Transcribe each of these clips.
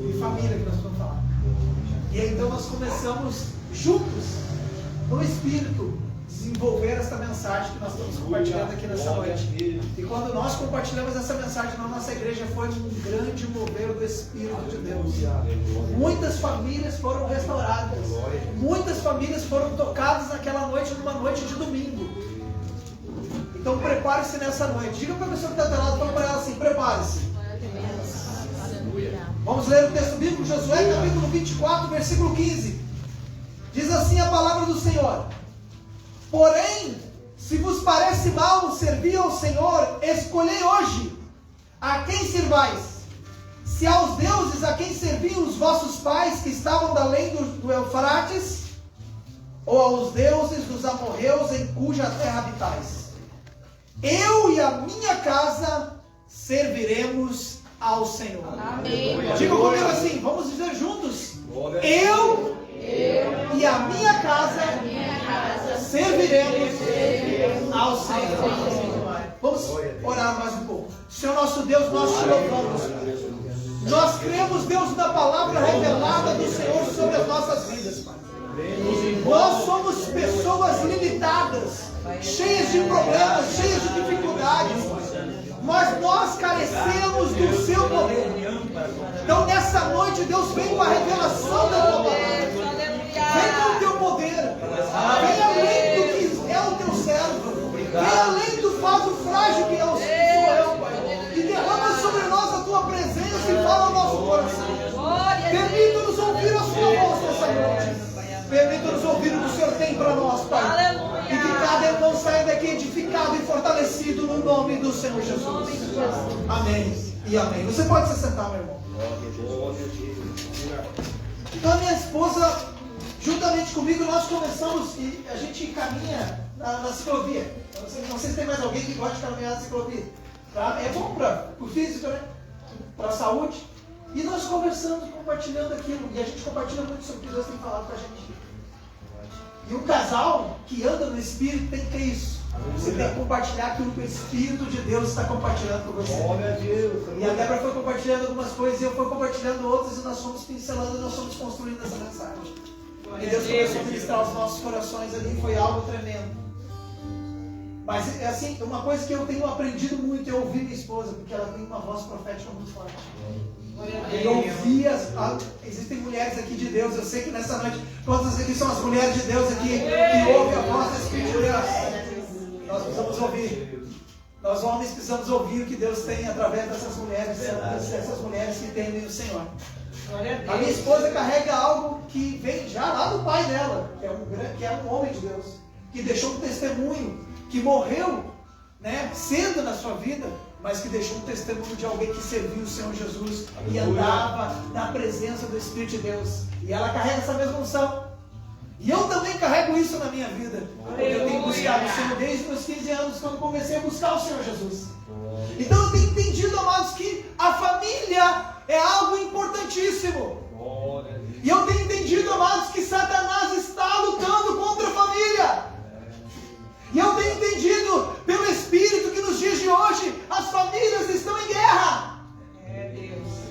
de família que nós vamos falar. E aí, então nós começamos juntos, no Espírito, desenvolver essa mensagem que nós estamos compartilhando aqui nessa noite. E quando nós compartilhamos essa mensagem na nossa igreja, foi um grande mover do Espírito de Deus. Muitas famílias foram restauradas, muitas famílias foram tocadas naquela noite, numa noite de domingo. Então prepare-se nessa noite. Diga para a pessoa que está do lado, fala para ela assim: prepare-se. Vamos ler o texto bíblico, Josué capítulo 24, versículo 15. Diz assim a palavra do Senhor: porém, se vos parece mal servir ao Senhor, escolhei hoje a quem servais. Se aos deuses a quem serviam os vossos pais que estavam da além do Eufrates, ou aos deuses dos amorreus em cuja terra habitais. Eu e a minha casa serviremos ao Senhor. Amém. Diga comigo assim, vamos dizer juntos: eu e a minha casa serviremos ao Senhor. Vamos orar mais um pouco. Senhor nosso Deus, nós te louvamos. Nós cremos, Deus, na palavra revelada do Senhor sobre as nossas vidas, Pai. Nós somos pessoas limitadas, cheias de problemas, cheias de dificuldades, mas nós carecemos do seu poder. Então nessa noite, Deus, vem com a revelação da tua palavra. Vem com o teu poder. Vem além do que é o teu servo. Vem além do vaso frágil que é o Senhor, Pai. E derrama sobre nós a tua presença e fala ao nosso coração. Permita-nos ouvir a sua voz nessa noite. Permita-nos ouvir o que o Senhor tem para nós, Pai. E que cada irmão saia daqui edificado e fortalecido no nome do Senhor Jesus. Amém e amém. Você pode se sentar, meu irmão. Então a minha esposa, juntamente comigo, nós começamos e a gente caminha na ciclovia. Não sei se tem mais alguém que gosta de caminhar na ciclovia. Tá? É bom para o físico, né? Para a saúde. E nós conversando, compartilhando aquilo. E a gente compartilha muito sobre o que Deus tem falado para a gente. E um casal que anda no Espírito tem que ter isso. Você tem que compartilhar aquilo que o Espírito de Deus está compartilhando com você. E a Débora foi compartilhando algumas coisas e eu fui compartilhando outras e nós fomos pincelando e nós fomos construindo essa mensagem. E Deus começou a ministrar os nossos corações ali, foi algo tremendo. Mas assim, uma coisa que eu tenho aprendido muito é ouvir minha esposa, porque ela tem uma voz profética muito forte. Eu ouvi existem mulheres aqui de Deus, eu sei que nessa noite, quantas aqui são as mulheres de Deus aqui, que ouvem a voz do Espírito de Deus? Nós precisamos ouvir. Nós homens precisamos ouvir o que Deus tem através dessas mulheres, essas mulheres que temem o Senhor. A minha esposa carrega algo que vem já lá do pai dela, que é um homem de Deus, que deixou um testemunho, que morreu, né, cedo na sua vida, mas que deixou um testemunho de alguém que serviu o Senhor Jesus e andava na presença do Espírito de Deus. E ela carrega essa mesma unção. E eu também carrego isso na minha vida. Porque eu tenho buscado o Senhor desde os meus 15 anos, quando comecei a buscar o Senhor Jesus. Então eu tenho entendido, amados, que a família é algo importantíssimo. E eu tenho entendido, amados, que Satanás está lutando contra a família. E eu tenho entendido pelo Espírito que nos dias de hoje as famílias estão em guerra.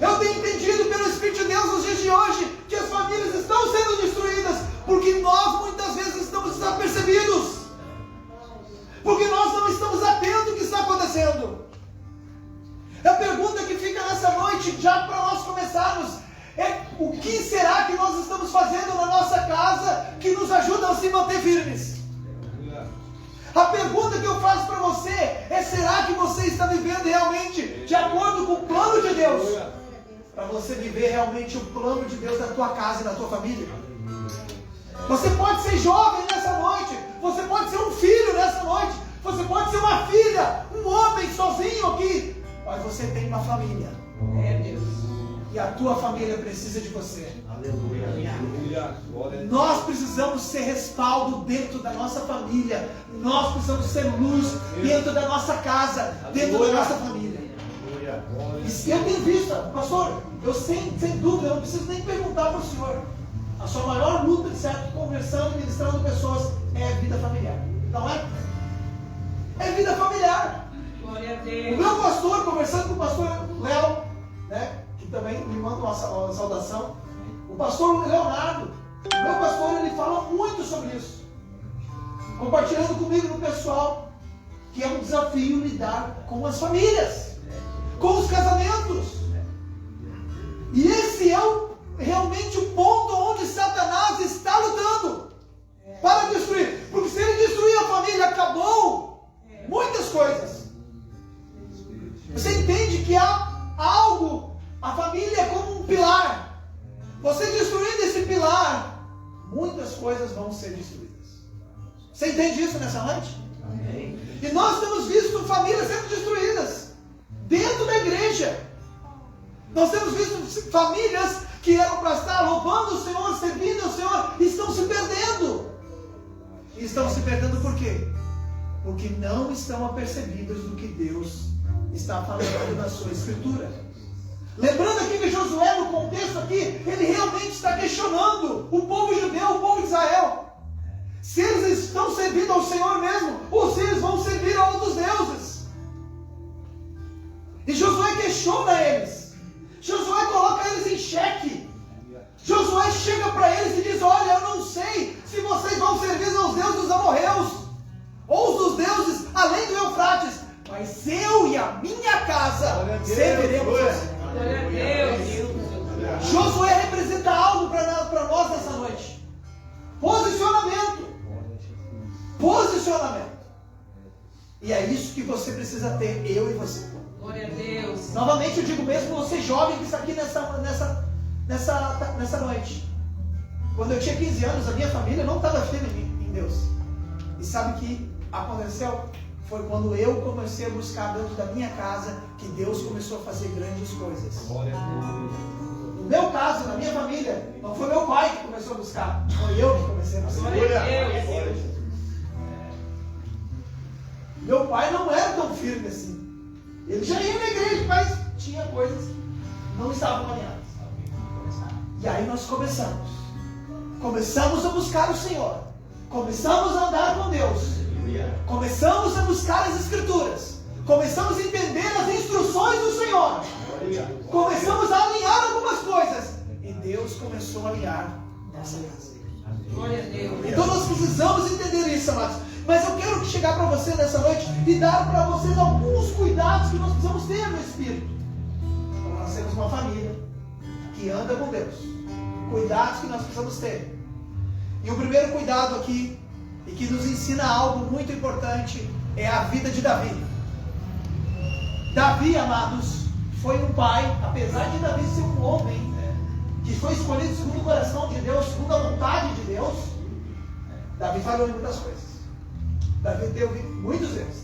Eu tenho entendido pelo Espírito de Deus nos dias de hoje que as famílias estão sendo destruídas porque nós muitas vezes estamos desapercebidos. Porque nós não estamos atentos ao que está acontecendo. A pergunta que fica nessa noite, já para nós começarmos, é: o que será que nós estamos fazendo na nossa casa que nos ajuda a se manter firmes? A pergunta que eu faço para você é: será que você está vivendo realmente de acordo com o plano de Deus? Para você viver realmente o plano de Deus na tua casa e na tua família. Você pode ser jovem nessa noite, você pode ser um filho nessa noite, você pode ser uma filha, um homem sozinho aqui, mas você tem uma família. E a tua família precisa de você. Aleluia. Nós precisamos ser respaldo dentro da nossa família. Nós precisamos ser luz dentro da nossa casa, dentro da nossa família. E eu tenho visto, pastor, eu sem dúvida, eu não preciso nem perguntar para o senhor. A sua maior luta, certo, conversando e ministrando pessoas, é a vida familiar. Não é? É vida familiar. Glória a Deus. O meu pastor, conversando com o pastor Léo, né? que também me manda uma saudação. O pastor Leonardo, o meu pastor, ele fala muito sobre isso, compartilhando comigo no pessoal, que é um desafio lidar com as famílias, com os casamentos. E esse é realmente o ponto onde Satanás está lutando para destruir. Porque se ele destruir a família, acabou muitas coisas. Você entende que há algo, a família é como um pilar. Você destruindo esse pilar, muitas coisas vão ser destruídas. Você entende isso nessa noite? Amém. E nós temos visto famílias sendo destruídas dentro da igreja. Nós temos visto famílias que eram para estar louvando o Senhor, servindo o Senhor, e estão se perdendo. E estão se perdendo por quê? Porque não estão apercebidas do que Deus está falando na sua Escritura. Lembrando aqui que Josué, no contexto aqui, ele realmente está questionando o povo judeu, o povo de Israel, se eles estão servindo ao Senhor mesmo, ou se eles vão servir a outros deuses. E Josué questiona eles. Josué coloca eles em xeque. Josué chega para eles e diz: olha, eu não sei se vocês vão servir aos deuses dos amorreus, ou dos deuses além do Eufrates, mas eu e a minha casa serviremos ao Senhor. Glória a Deus. Josué representa algo para nós nessa noite. Posicionamento. Posicionamento. E é isso que você precisa ter, eu e você. Glória a Deus. Novamente eu digo, mesmo você jovem que está aqui nessa noite. Quando eu tinha 15 anos, a minha família não estava firme em Deus. E sabe o que aconteceu? Foi quando eu comecei a buscar dentro da minha casa que Deus começou a fazer grandes coisas. No meu caso, na minha família, não foi meu pai que começou a buscar, foi eu que comecei a buscar. Meu pai não era tão firme assim. Ele já ia na igreja, mas tinha coisas que não estavam alinhadas. E aí nós começamos. Começamos a buscar o Senhor. Começamos a andar com Deus. Começamos a buscar as Escrituras. Começamos a entender as instruções do Senhor. Começamos a alinhar algumas coisas. E Deus começou a alinhar nossa casa. Glória a Deus. Então nós precisamos entender isso, amados. Mas eu quero chegar para você nessa noite e dar para vocês alguns cuidados que nós precisamos ter no Espírito. Para nós sermos uma família que anda com Deus. Cuidados que nós precisamos ter. E o primeiro cuidado aqui, e que nos ensina algo muito importante, é a vida de Davi. Davi, amados, foi um pai, apesar de Davi ser um homem que foi escolhido segundo o coração de Deus, segundo a vontade de Deus, Davi falhou em muitas coisas. Davi teve muitos erros.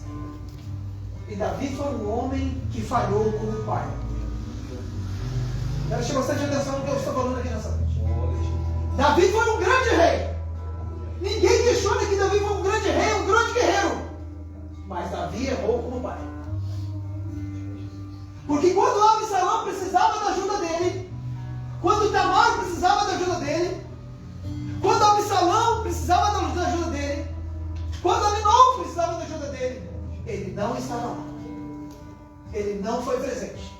E Davi foi um homem que falhou como pai. Preste bastante atenção no que eu estou falando aqui nessa noite. Davi foi um grande rei. Ninguém questiona que Davi foi um grande rei, um grande guerreiro. Mas Davi errou como pai. Porque quando Absalão precisava da ajuda dele, quando Tamar precisava da ajuda dele, quando Absalão precisava da ajuda dele, quando Aminon precisava da ajuda dele, ele não estava lá. Ele não foi presente.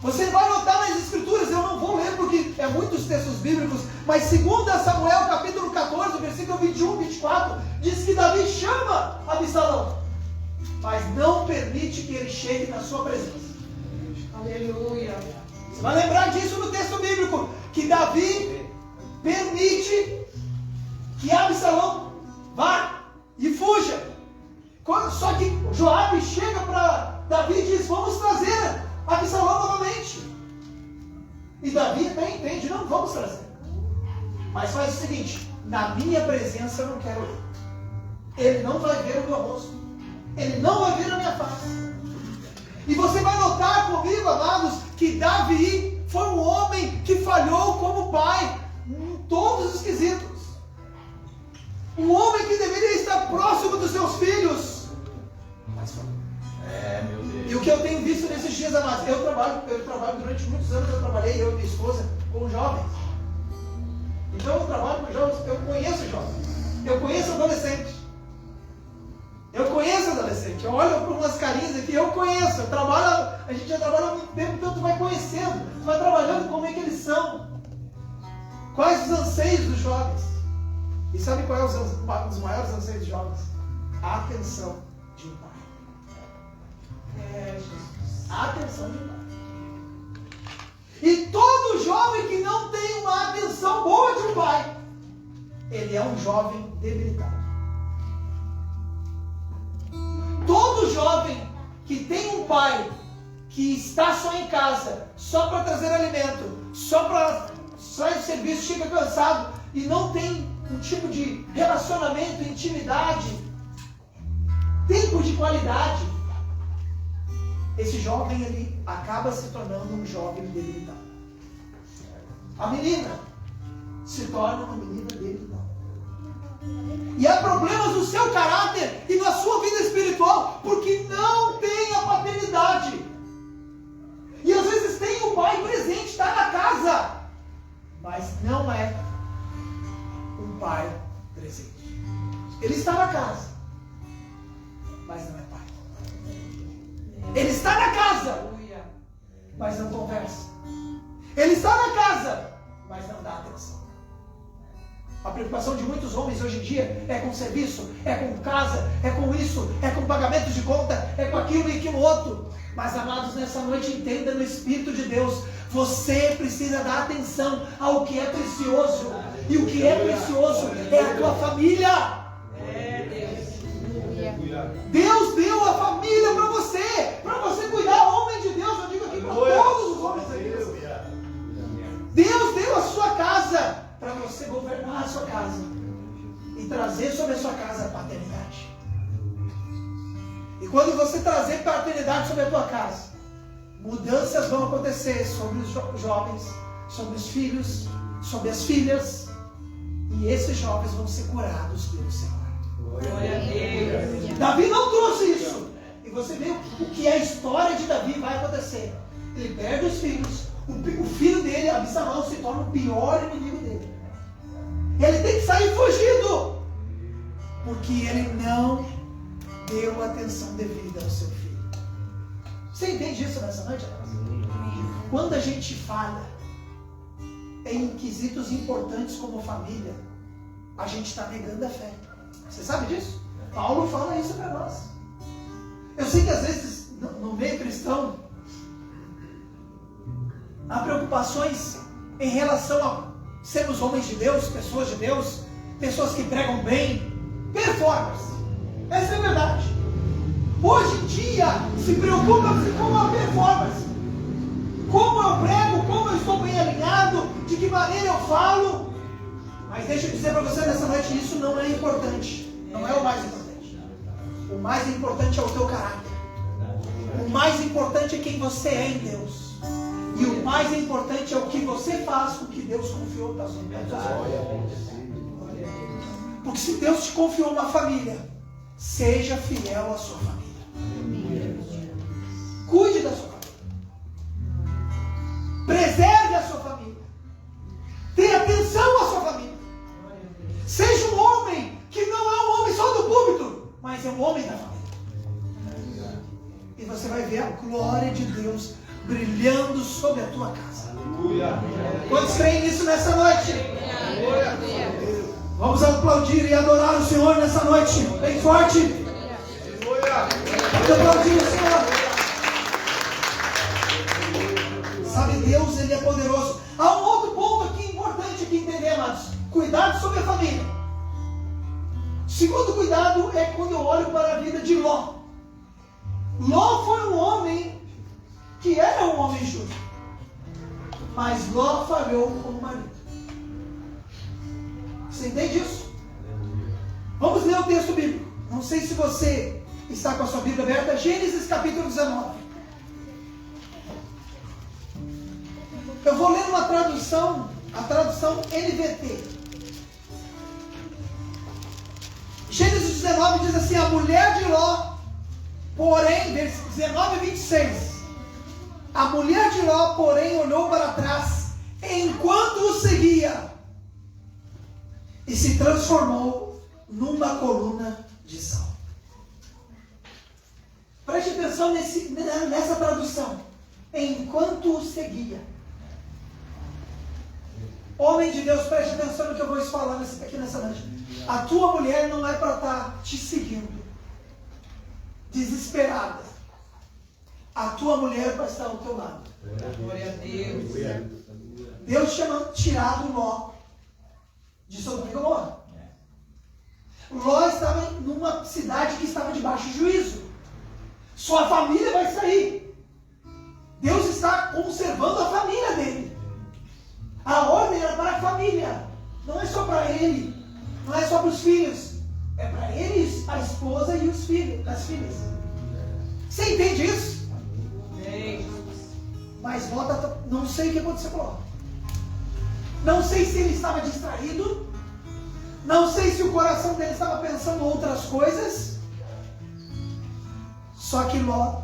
Você vai notar nas Escrituras, eu não vou ler porque é muitos textos bíblicos, mas 2 Samuel capítulo 14, versículo 21, 24, diz que Davi chama Absalão, mas não permite que ele chegue na sua presença. Aleluia. Você vai lembrar disso no texto bíblico, que Davi permite que Absalão vá e fuja. Só que Joabe chega para Davi e diz: vamos trazer Absalão novamente. E Davi até entende: não vamos trazer, mas faz o seguinte: na minha presença eu não quero ele. Ele não vai ver o meu rosto, ele não vai ver a minha face. E você vai notar comigo, amados, que Davi foi um homem que falhou como pai em todos os quesitos. Um homem que deveria estar próximo dos seus filhos, mas falhou. Meu Deus. E o que eu tenho visto nesses dias, amados, eu trabalho durante muitos anos, eu trabalhei, eu e minha esposa, com jovens. Então eu trabalho com jovens, eu conheço jovens, eu conheço adolescentes. gente olha para umas carinhas que eu conheço, a gente já trabalha há muito tempo, então tu vai conhecendo, tu vai trabalhando como é que eles são. Quais os anseios dos jovens? E sabe qual é os maiores anseios dos jovens? A atenção de um pai. A atenção de um pai. E todo jovem que não tem uma atenção boa de um pai, ele é um jovem debilitado. Todo jovem que tem um pai que está só em casa, só para trazer alimento, só para sair do serviço, chega cansado e não tem um tipo de relacionamento, intimidade, tempo de qualidade, esse jovem ele acaba se tornando um jovem debilitado. A menina se torna uma menina debilitada. E há problemas no seu caráter e na sua vida espiritual porque não tem a paternidade. E às vezes tem o pai presente, está na casa, mas não é um pai presente. Ele está na casa, mas não é pai. Ele está na casa, mas não conversa. Ele está na casa, mas não dá atenção. A preocupação de muitos homens hoje em dia é com serviço, é com casa, é com isso, é com pagamento de conta, é com aquilo e aquilo outro. Mas, amados, nessa noite entenda no Espírito de Deus, você precisa dar atenção ao que é precioso. E o que é precioso é a tua família. Deus deu a família para você cuidar, homem de Deus. Eu digo aqui para todos os homens aqui. Deus deu a sua casa para você governar a sua casa e trazer sobre a sua casa a paternidade. E quando você trazer paternidade sobre a tua casa, mudanças vão acontecer sobre os jovens, sobre os filhos, sobre as filhas, e esses jovens vão ser curados pelo Senhor. Glória a Deus. Davi não trouxe isso. E você vê o que a história de Davi vai acontecer. Ele perde os filhos. O filho dele, Absalão, se torna o pior inimigo dele. Ele tem que sair fugido. Porque ele não deu atenção devida ao seu filho. Você entende isso nessa noite? Quando a gente falha em quesitos importantes como família, a gente está negando a fé. Você sabe disso? Paulo fala isso para nós. Eu sei que às vezes no meio cristão há preocupações em relação a sermos homens de Deus, pessoas que pregam bem, performance. Essa é a verdade. Hoje em dia se preocupa com a performance. Como eu prego, como eu estou bem alinhado, de que maneira eu falo. Mas deixa eu dizer para você nessa noite, isso não é importante. Não é o mais importante. O mais importante é o teu caráter. O mais importante é quem você é em Deus. E o mais importante é o que você faz com o que Deus confiou para as suas mãos. Porque se Deus te confiou uma família, seja fiel à sua família. Cuide da sua família. Preserve a sua família. Tenha atenção à sua família. Seja um homem que não é um homem só do púlpito, mas é um homem da família. E você vai ver a glória de Deus brilhando sobre a tua casa. Quantos creem nisso nessa noite? Vamos aplaudir e adorar o Senhor nessa noite, bem forte. Vamos aplaudir o Senhor. Sabe, Deus, Ele é poderoso. Há um outro ponto aqui importante que entender, amados. Cuidado sobre a família. O segundo cuidado é quando eu olho para a vida de Ló. Ló foi um homem que era um homem justo, mas Ló falhou como marido. Você entende isso? Vamos ler o texto bíblico. Não sei se você está com a sua Bíblia aberta. Gênesis capítulo 19. Eu vou ler uma tradução, a tradução NVT. Gênesis 19 diz assim: a mulher de Ló, porém, versículo 19 e 26. A mulher de Ló, porém, olhou para trás enquanto o seguia e se transformou numa coluna de sal. tradução nessa tradução, enquanto o seguia. Homem de Deus, preste atenção no que eu vou falar aqui nessa noite. A tua mulher não é para estar te seguindo, desesperada. A tua mulher vai estar ao teu lado. Glória a Deus. Deus tinha tirado Ló de Sodoma e Gomorra. Ló estava numa cidade que estava debaixo de juízo. Sua família vai sair. Deus está conservando a família dele. A ordem era para a família. Não é só para ele. Não é só para os filhos. É para eles, a esposa e os filhos, as filhas. Você entende isso? Mas Ló, não sei o que aconteceu com Ló. Não sei se ele estava distraído. Não sei se o coração dele estava pensando outras coisas. Só que Ló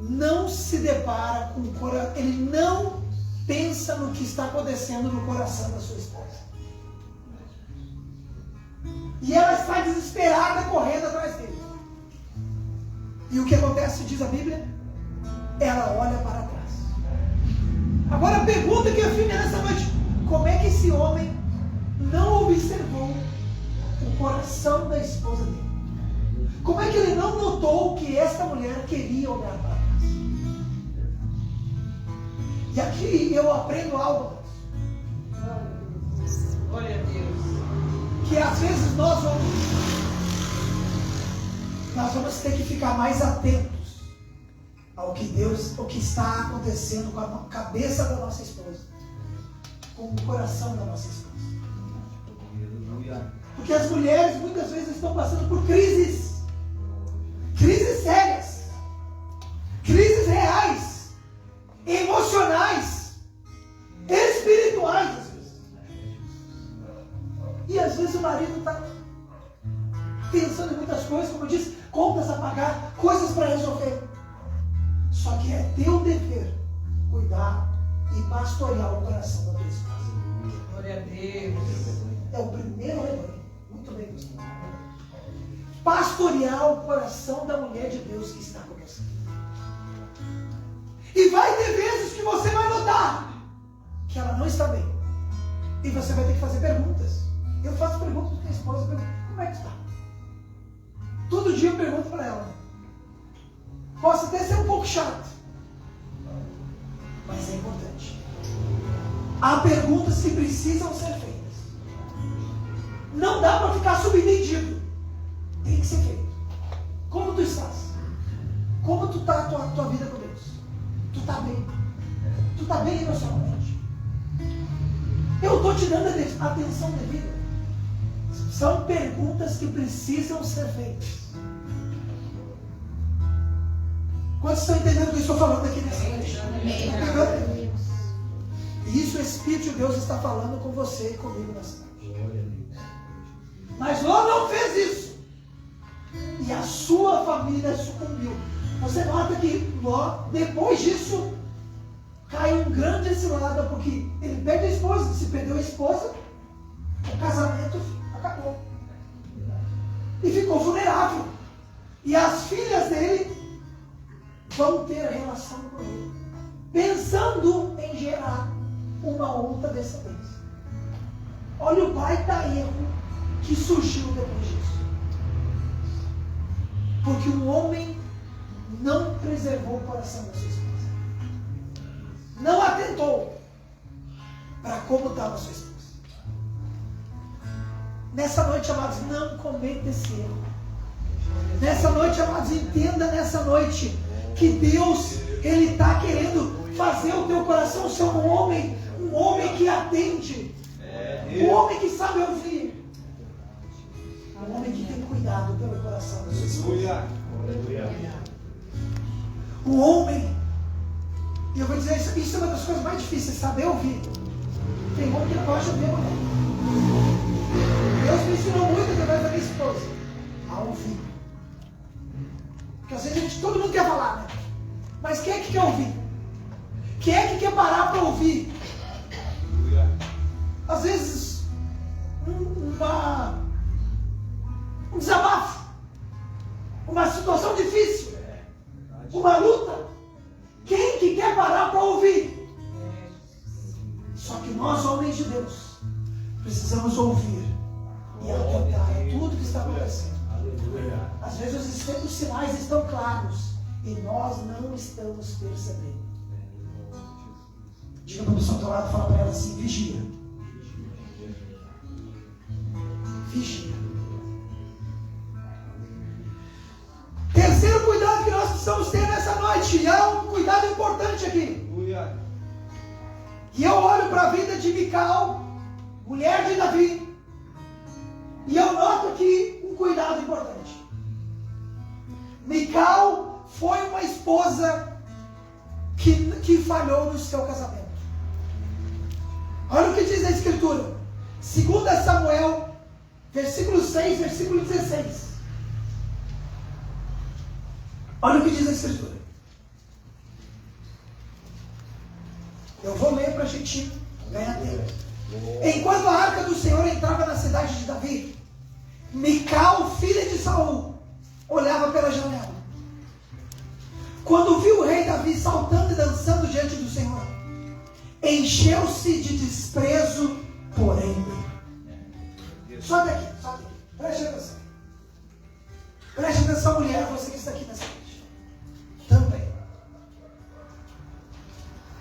não se depara com o coração. Ele não pensa no que está acontecendo no coração da sua esposa. E ela está desesperada correndo atrás dele. E o que acontece, diz a Bíblia? Ela olha para trás. Agora a pergunta que eu fiz nessa noite: como é que esse homem não observou o coração da esposa dele? Como é que ele não notou que esta mulher queria olhar para trás? E aqui eu aprendo algo. Glória a Deus. Que às vezes nós vamos ter que ficar mais atentos ao que Deus, o que está acontecendo com a cabeça da nossa esposa, com o coração da nossa esposa. Porque as mulheres muitas vezes estão passando por crises sérias, crises reais, emocionais, espirituais às vezes. E às vezes o marido está pensando em muitas coisas, como eu disse, contas a pagar, coisas para resolver. Só que é teu dever cuidar e pastorear o coração da tua esposa. Glória a Deus. É o primeiro rebanho. Muito bem, pastor. Pastorear o coração da mulher de Deus que está com você. E vai ter vezes que você vai notar que ela não está bem. E você vai ter que fazer perguntas. Eu faço perguntas para minha esposa, eu pergunto: como é que está? Todo dia eu pergunto para ela. Posso até ser um pouco chato, mas é importante. Há perguntas que precisam ser feitas. Não dá para ficar subentendido. Tem que ser feito. Como tu estás? Como tu está a tua vida com Deus? Tu está bem? Tu está bem emocionalmente? Eu estou te dando a atenção devida. São perguntas que precisam ser feitas. Quantos estão entendendo o que eu estou falando aqui nessa noite? E isso o Espírito de Deus está falando com você e comigo nessa noite. Mas Ló não fez isso. E a sua família sucumbiu. Você nota que Ló, depois disso, cai um grande cilada, porque ele perde a esposa. Se perdeu a esposa, o casamento acabou. E ficou vulnerável. E as filhas dele vão ter relação com ele, pensando em gerar uma outra descendência. Olha o baita erro que surgiu depois disso. Porque o homem não preservou o coração da sua esposa. Não atentou para como estava a sua esposa. Nessa noite, amados, não cometa esse erro. Nessa noite, amados, entenda nessa noite que Deus, Ele está querendo fazer o teu coração ser um homem que atende, um homem que sabe ouvir, um homem que tem cuidado pelo coração da sua esposa. O homem, e eu vou dizer isso é uma das coisas mais difíceis, saber ouvir. Tem homem que não gosta de ouvir a mulher. Deus me ensinou muito através da minha esposa a ouvir. Porque às vezes todo mundo quer falar, né? Mas quem é que quer ouvir? Quem é que quer parar para ouvir? Às vezes, um desabafo, uma situação difícil. Só que nós, homens de Deus, precisamos ouvir e atentar a tudo que está acontecendo. Às vezes os sinais estão claros e nós não estamos percebendo. Diga para a pessoa do teu lado, fala para ela assim: vigia. Vigia. Terceiro cuidado que nós precisamos ter nessa noite, e é um cuidado importante aqui. E eu olho para a vida de Mical, mulher de Davi, e eu noto aqui um cuidado importante. Mical foi uma esposa que falhou no seu casamento. Olha o que diz a Escritura. 2 Samuel, versículo 6, versículo 16. Olha o que diz a Escritura. Eu vou ler para a gente ganhar tempo. Enquanto a arca do Senhor entrava na cidade de Davi, Mical, filha de Saul, olhava pela janela. Quando viu o rei Davi saltando e dançando diante do Senhor, encheu-se de desprezo por ele. Sobe aqui, sobe aqui. Preste atenção. Preste atenção, mulher, você que está aqui nessa noite. Também.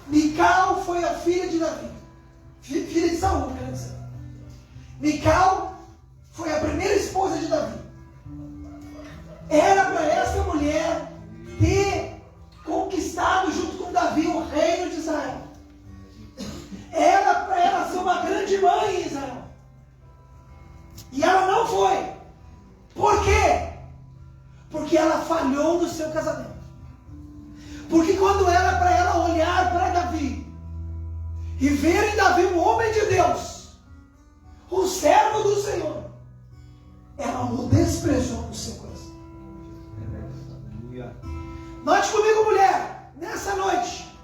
Mical foi a filha de Davi. Filha de Saul, quer dizer. Mical foi a primeira esposa de Davi. Era para essa mulher ter conquistado junto com Davi o reino de Israel. Era para ela ser uma grande mãe em Israel. E ela não foi. Por quê? Porque ela falhou no seu casamento. Porque quando era para ela olhar para Davi e ver em Davi um homem de Deus, um servo do Senhor, ela o desprezou no seu coração. Note comigo, mulher, nessa noite,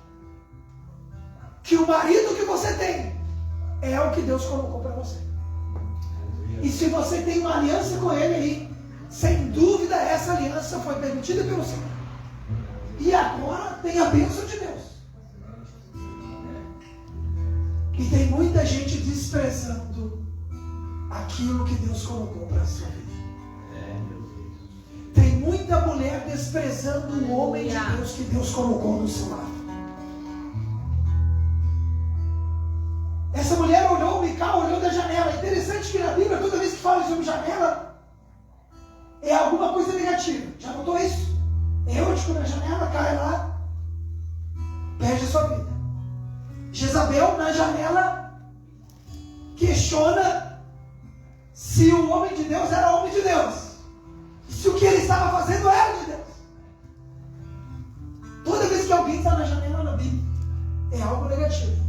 que o marido que você tem é o que Deus colocou para você. E se você tem uma aliança com ele aí, sem dúvida essa aliança foi permitida pelo Senhor. E agora tem a bênção de Deus. E tem muita gente desprezando aquilo que Deus colocou para a sua vida. Tem muita mulher desprezando o homem de Deus que Deus colocou no seu lado. Essa mulher olhou, Mical olhou da janela. É interessante que na Bíblia, toda vez que fala sobre janela, é alguma coisa negativa. Já notou isso? Eutico na janela, cai lá, perde a sua vida. Jezabel na janela questiona se o homem de Deus era homem de Deus, se o que ele estava fazendo era de Deus. Toda vez que alguém está na janela na Bíblia, é algo negativo.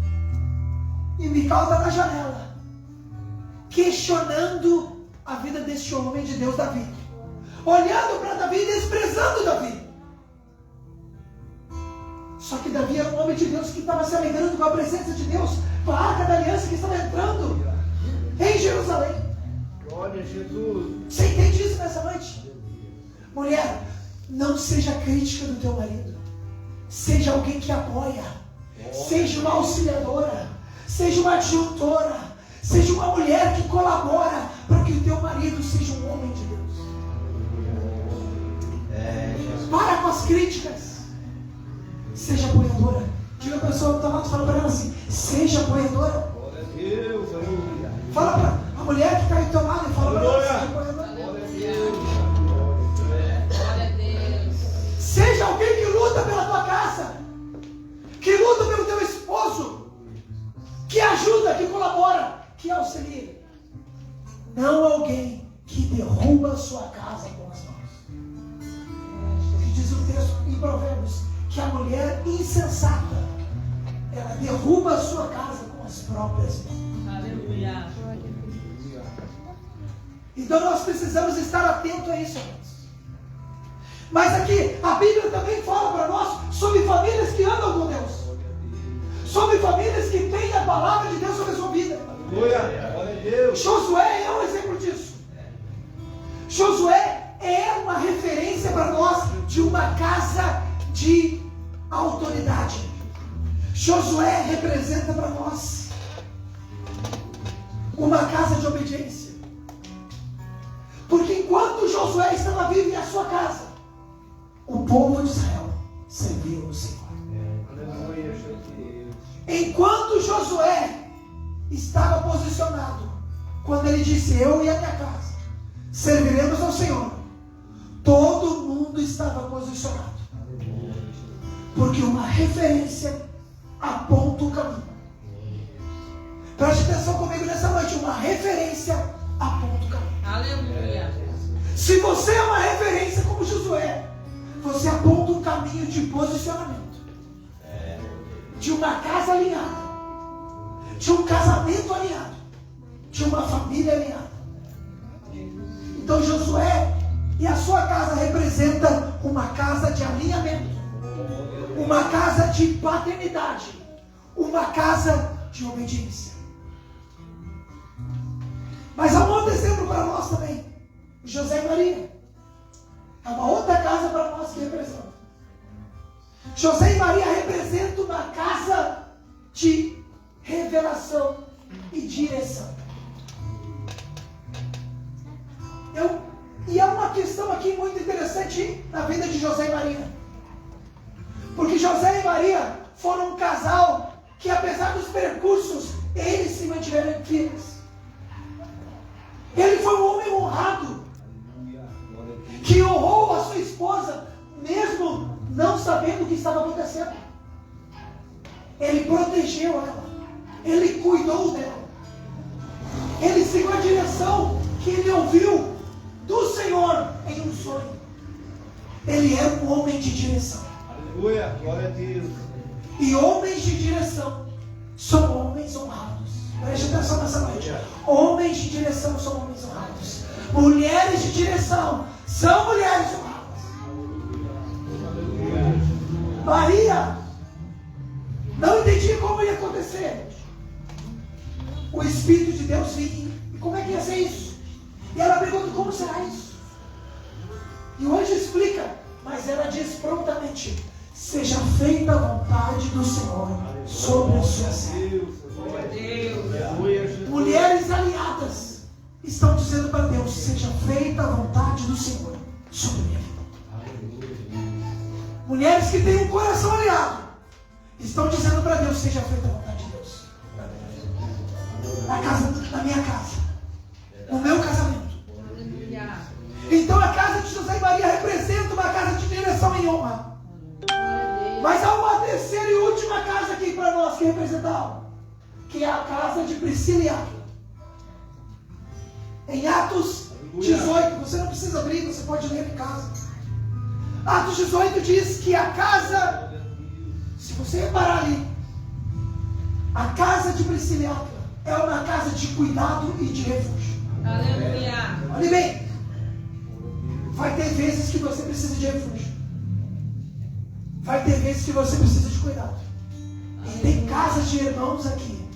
E Mical está na janela questionando a vida deste homem de Deus, Davi, olhando para Davi e desprezando Davi. Só que Davi era um homem de Deus que estava se alegrando com a presença de Deus, com a arca da aliança que estava entrando em Jerusalém. Glória a Jesus. Você entende isso nessa noite? Mulher, não seja crítica do teu marido. Seja alguém que apoia. Seja uma auxiliadora. Seja uma adjuntora. Seja uma mulher que colabora para que o teu marido seja um homem de Deus. Para com as críticas. Seja apoiadora. Diga a pessoa que está lá, fala para ela assim: seja apoiadora. Glória a Deus, aleluia. Fala para a mulher que está aí do teu lado e fala para ela: seja apoiadora. Glória a Deus. Glória a Deus. Seja alguém que luta pela tua casa, que luta pelo teu esposo, que ajuda, que colabora, que auxilia. Não alguém que derruba a sua casa com as mãos. Que diz o texto em Provérbios que a mulher insensata, ela derruba a sua casa com as próprias mãos. Aleluia. Então nós precisamos estar atentos a isso, irmãos. Mas aqui, a Bíblia também fala para nós sobre famílias que andam com Deus. Sobre famílias que têm a palavra de Deus sobre a sua vida. Glória a Deus. Josué é um exemplo disso. Josué é uma referência para nós de uma casa de autoridade. Josué representa para nós casa de obediência. Porque enquanto Josué estava vivo em a sua casa, o povo de Israel serviu o Senhor. Aleluia, Jesus. Enquanto Josué estava posicionado, quando ele disse: eu e a minha casa serviremos ao Senhor, todo mundo estava posicionado. Porque uma referência aponta o caminho. Preste atenção comigo nessa noite. Uma referência aponta o caminho. Aleluia. Se você é uma referência como Josué, você aponta um caminho de posicionamento, de uma casa alinhada, de um casamento alinhado, de uma família alinhada. Então Josué e a sua casa representa uma casa de alinhamento, uma casa de paternidade, uma casa de obediência. Mas há um outro exemplo para nós também: José e Maria. É uma outra casa para nós que representa. José e Maria representam uma casa de revelação e direção. E há uma questão aqui muito interessante na vida de José e Maria. Porque José e Maria foram um casal que, apesar dos percursos, eles se mantiveram firmes. Ele foi um homem honrado, que honrou a sua esposa, mesmo não sabendo o que estava acontecendo. Ele protegeu ela, ele cuidou dela, ele seguiu a direção que ele ouviu do Senhor em um sonho. Ele era um homem de direção. Aleluia, glória a Deus. E homens de direção são homens honrados. Preste atenção nessa noite. Homens de direção são homens honrados. Mulheres de direção são mulheres honradas. Maria não entendia como ia acontecer. O Espírito de Deus vinha. E como é que ia ser isso? E ela pergunta: como será isso? E o anjo explica, mas ela diz prontamente: seja feita a vontade do Senhor sobre a sua serva. Mulheres alinhadas estão dizendo para Deus: seja feita a vontade do Senhor sobre a minha vida. Mulheres que têm um coração alinhado estão dizendo para Deus: seja feita a vontade de Deus na minha casa, no meu casamento. Então a casa de José e Maria representa uma casa de direção e honra. Mas há uma terceira e última casa aqui para nós que representa algo, que é a casa de Priscila e Áquila. Em Atos 18, você não precisa abrir, você pode ler em casa. Atos 18 diz que a casa, se você reparar ali, a casa de Priscila e Áquila é uma casa de cuidado e de refúgio. Aleluia. Olhe bem, vai ter vezes que você precisa de refúgio, vai ter vezes que você precisa de cuidado. E tem casas de irmãos aqui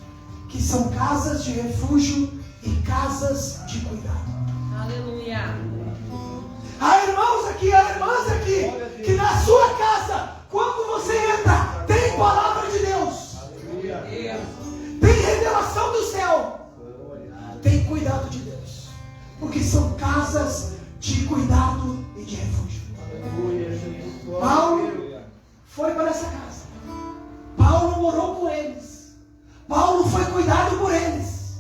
que são casas de refúgio e casas de cuidado. Aleluia. Há irmãos aqui, há irmãs aqui, que na sua casa, quando você entra, tem palavra de Deus, tem revelação do céu, tem cuidado de Deus, porque são casas de cuidado e de refúgio. Paulo foi para essa casa, Paulo morou com eles, Paulo foi cuidado por eles,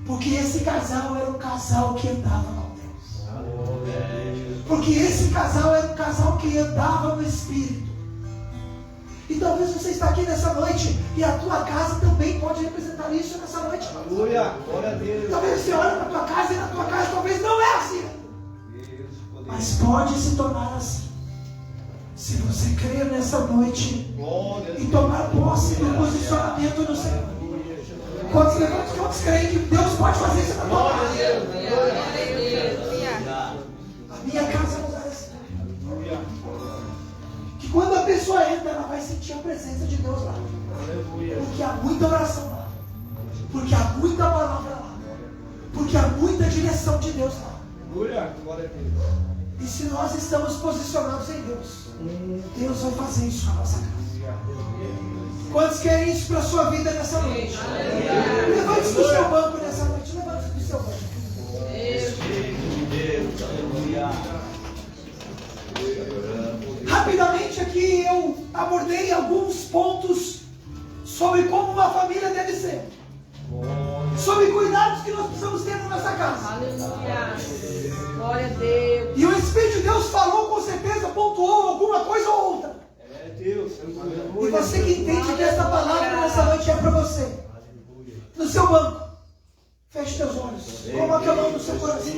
porque esse casal era um casal que andava com Deus, porque esse casal era um casal que andava no Espírito. E talvez você está aqui nessa noite e a tua casa também pode representar isso nessa noite. Aleluia, glória a Deus. Talvez você olhe para a tua casa e na tua casa talvez não é assim, mas pode se tornar assim, se você crer nessa noite e tomar posse do posicionamento no Senhor. Quantos creem que Deus pode fazer isso na tua casa? A minha casa não é assim. Que quando a pessoa entra, ela vai sentir a presença de Deus lá. Porque há muita oração lá, porque há muita palavra lá, porque há muita direção de Deus lá. Glória a Deus. E se nós estamos posicionados em Deus, Deus vai fazer isso na nossa casa. Quantos querem isso para a sua vida nessa noite? Levante do seu banco nessa noite. sobre como uma família deve ser, sobre cuidados que nós precisamos ter na nossa casa. Aleluia. Glória a Deus. E o Espírito de Deus falou, com certeza, pontuou alguma coisa ou outra. É Deus. E você que entende que essa palavra nessa noite é para você, no seu banco, feche teus olhos, coloque a mão no seu coração.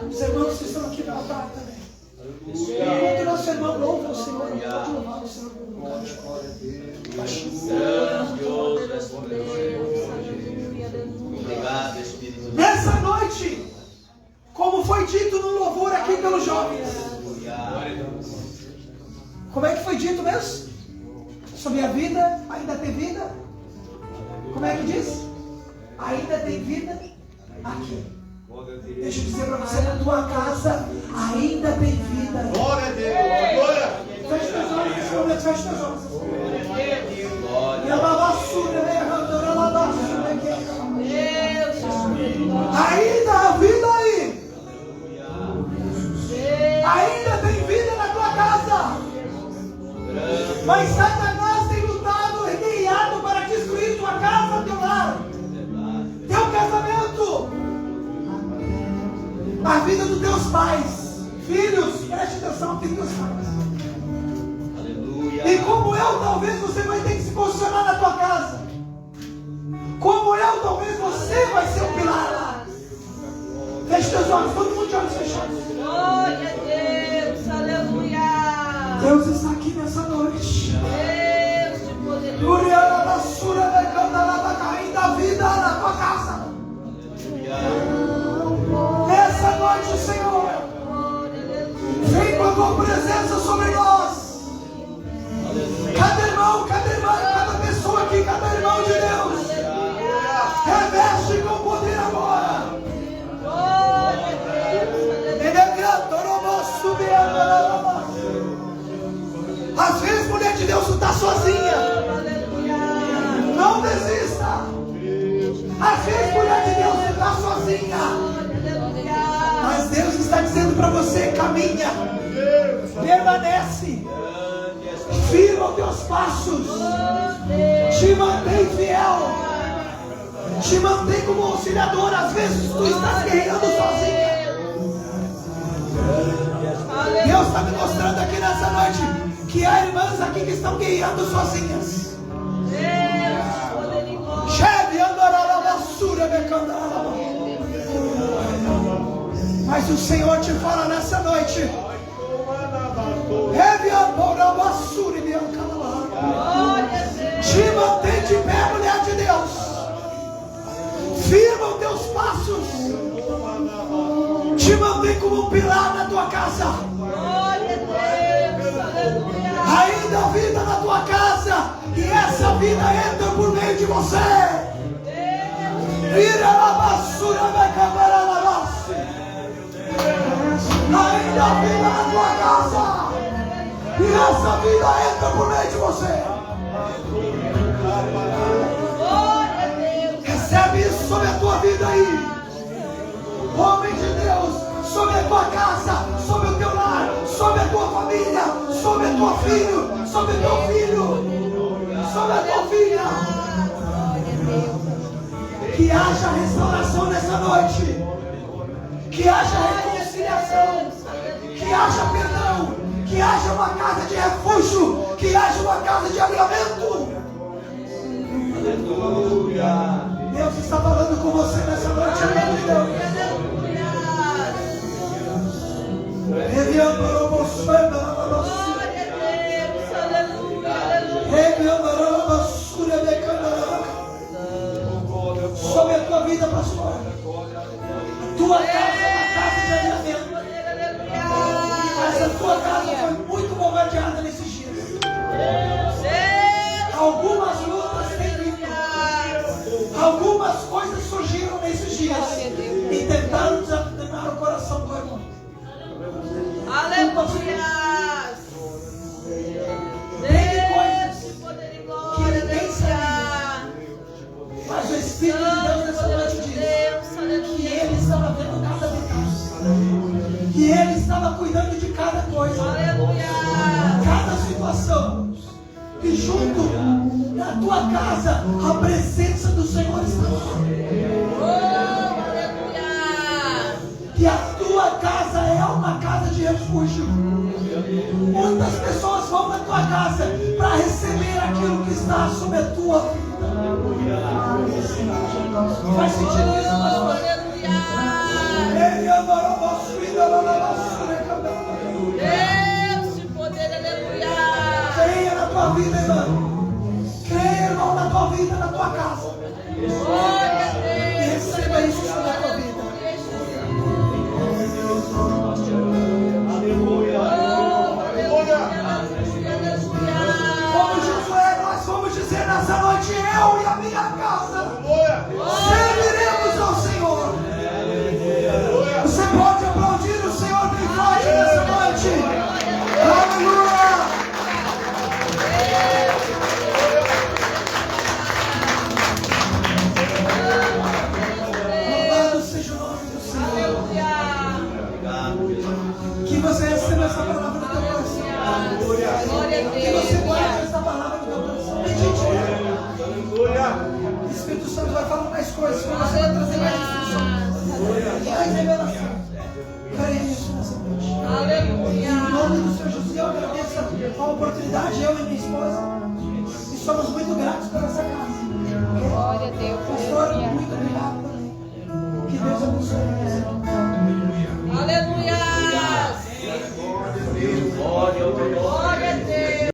Os irmãos que estão aqui no altar também. Enquanto o nosso irmão louva o Senhor, pode louvar o Senhor. Obrigado, Espírito. Nessa noite, como foi dito no louvor aqui pelos jovens, como é que foi dito mesmo? Sobre a vida, ainda tem vida? Como é que diz? Ainda tem vida aqui. Deixa eu dizer para você, na tua casa ainda tem vida. Glória a Deus. Glória. Feche teus olhos, Senhor, feche teus olhos. Ainda há vida aí. Ainda tem vida na tua casa. Mas Satanás tem lutado e guiado para destruir tua casa, teu lar, teu casamento, a vida dos teus pais. Filhos, preste atenção, filhos dos pais. E como eu, talvez você vai ter que se posicionar na tua casa. Como eu, talvez você vai ser o pilar lá. Feche teus olhos, todo mundo de olhos fechados. Glória a Deus. Aleluia. Deus está aqui nessa noite. Deus de poder. Ainda há vida na tua casa. Nessa noite, Senhor, vem com a tua presença sobre nós. Cada irmão, cada irmã, cada pessoa aqui, cada irmão de Deus, reveste com poder agora. Às vezes, mulher de Deus, tu está sozinha. Não desista. Às vezes, mulher de Deus, tu está sozinha. Mas Deus está dizendo para você: caminha, permanece, firma os teus passos, te mantém fiel, te mantém como auxiliador. Às vezes tu estás guerreando sozinha. Deus está me mostrando aqui nessa noite que há irmãs aqui que estão guerreando sozinhas. Mas o Senhor te fala nessa noite: te mantém de pé, mulher de Deus. Firma os teus passos. Te mantém como um pilar na tua casa. Ainda há vida na tua casa. E essa vida entra por meio de você. Vira a basura da câmara da nossa. Ainda há vida na tua casa. E essa vida entra por meio de você. Recebe isso sobre a tua vida aí. Homem de Deus, sobre a tua casa, sobre o teu lar, sobre a tua família, sobre a tua filho, sobre o teu filho, sobre a tua filha. Que haja restauração nessa noite. Que haja reconciliação. Que haja perdão. Que haja uma casa de refúgio. Que haja uma casa de abrigamento. Aleluia. Deus está falando com você nessa noite, irmão de Deus. Sobre a tua vida, pastor. Tua casa é uma casa de alinhamento. Mas a tua casa foi muito bombardeada nesses dias. na tua casa a presença do Senhor está lá. Oh, aleluia. Que a tua casa é uma casa de refúgio. Muitas pessoas vão na tua casa para receber aquilo que está sobre a tua vida. Faz sentido isso, pastor? Aleluia. Deus de poder, aleluia. Creia na tua vida, irmão. Creia, irmão, na tua vida, na tua casa. Glória a E Deus. receba isso sobre a tua vida. Aleluia. Aleluia. Como Josué, nós vamos dizer nessa noite: eu e a minha casa serviremos ao Senhor. Você pode aplaudir o Senhor bem forte nessa noite. Aleluia. Louvado seja o nome do Senhor. Que você receba essa palavra no teu coração. Glória a Que você Deus. guarde essa palavra no teu coração. Medite nela. Aleluia. O Espírito Santo vai falar mais coisas. Você vai trazer mais instruções. Mais revelação. Creia nisso nessa noite. Em Aleluia. nome do Senhor Jesus, eu agradeço a oportunidade, eu e minha esposa. E somos muito gratos por essa casa. Glória a Deus. Pastor, muito obrigado também. Que Deus abençoe. Aleluia. Glória a Deus. Glória a